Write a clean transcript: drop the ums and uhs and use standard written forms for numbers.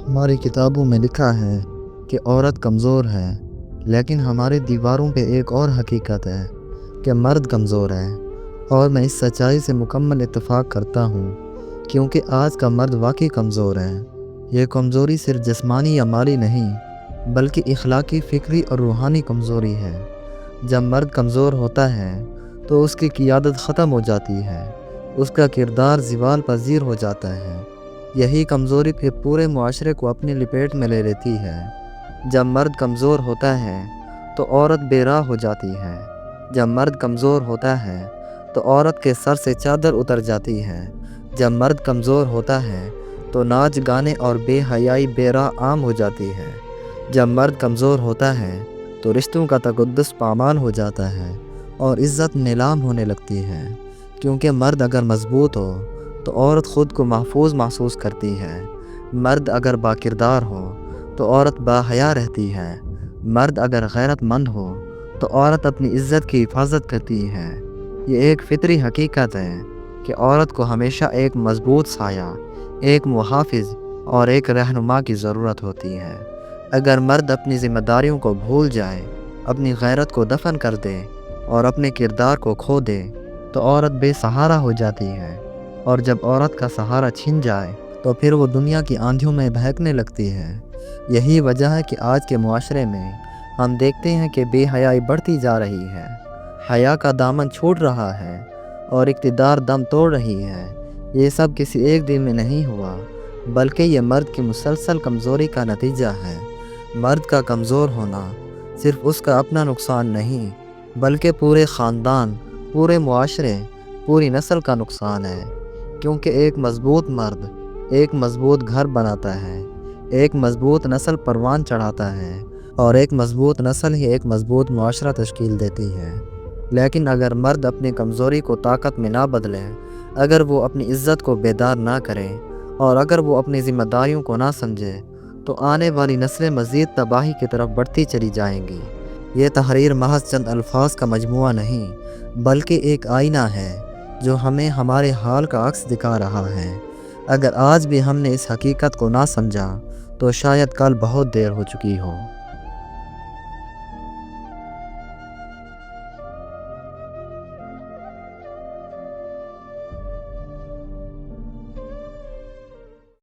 ہماری کتابوں میں لکھا ہے کہ عورت کمزور ہے، لیکن ہماری دیواروں پہ ایک اور حقیقت ہے کہ مرد کمزور ہے، اور میں اس سچائی سے مکمل اتفاق کرتا ہوں، کیونکہ آج کا مرد واقعی کمزور ہے۔ یہ کمزوری صرف جسمانی یا مالی نہیں، بلکہ اخلاقی، فکری اور روحانی کمزوری ہے۔ جب مرد کمزور ہوتا ہے تو اس کی قیادت ختم ہو جاتی ہے، اس کا کردار زوال پذیر ہو جاتا ہے۔ یہی کمزوری پھر پورے معاشرے کو اپنی لپیٹ میں لے لیتی ہے۔ جب مرد کمزور ہوتا ہے تو عورت بے راہ ہو جاتی ہے۔ جب مرد کمزور ہوتا ہے تو عورت کے سر سے چادر اتر جاتی ہے۔ جب مرد کمزور ہوتا ہے تو ناچ گانے اور بے حیائی بے راہ عام ہو جاتی ہے۔ جب مرد کمزور ہوتا ہے تو رشتوں کا تقدس پامال ہو جاتا ہے اور عزت نیلام ہونے لگتی ہے، کیونکہ مرد اگر مضبوط ہو تو عورت خود کو محفوظ محسوس کرتی ہے۔ مرد اگر باکردار ہو تو عورت باحیا رہتی ہے۔ مرد اگر غیرت مند ہو تو عورت اپنی عزت کی حفاظت کرتی ہے۔ یہ ایک فطری حقیقت ہے کہ عورت کو ہمیشہ ایک مضبوط سایہ، ایک محافظ اور ایک رہنما کی ضرورت ہوتی ہے۔ اگر مرد اپنی ذمہ داریوں کو بھول جائے، اپنی غیرت کو دفن کر دے اور اپنے کردار کو کھو دے تو عورت بے سہارا ہو جاتی ہے، اور جب عورت کا سہارا چھن جائے تو پھر وہ دنیا کی آندھیوں میں بہکنے لگتی ہے۔ یہی وجہ ہے کہ آج کے معاشرے میں ہم دیکھتے ہیں کہ بے حیائی بڑھتی جا رہی ہے، حیا کا دامن چھوٹ رہا ہے اور اقتدار دم توڑ رہی ہے۔ یہ سب کسی ایک دن میں نہیں ہوا، بلکہ یہ مرد کی مسلسل کمزوری کا نتیجہ ہے۔ مرد کا کمزور ہونا صرف اس کا اپنا نقصان نہیں، بلکہ پورے خاندان، پورے معاشرے، پوری نسل کا نقصان ہے، کیونکہ ایک مضبوط مرد ایک مضبوط گھر بناتا ہے، ایک مضبوط نسل پروان چڑھاتا ہے، اور ایک مضبوط نسل ہی ایک مضبوط معاشرہ تشکیل دیتی ہے۔ لیکن اگر مرد اپنی کمزوری کو طاقت میں نہ بدلے، اگر وہ اپنی عزت کو بیدار نہ کرے، اور اگر وہ اپنی ذمہ داریوں کو نہ سمجھے، تو آنے والی نسلیں مزید تباہی کی طرف بڑھتی چلی جائیں گی۔ یہ تحریر محض چند الفاظ کا مجموعہ نہیں، بلکہ ایک آئینہ ہے جو ہمیں ہمارے حال کا عکس دکھا رہا ہے۔ اگر آج بھی ہم نے اس حقیقت کو نہ سمجھا تو شاید کل بہت دیر ہو چکی ہو۔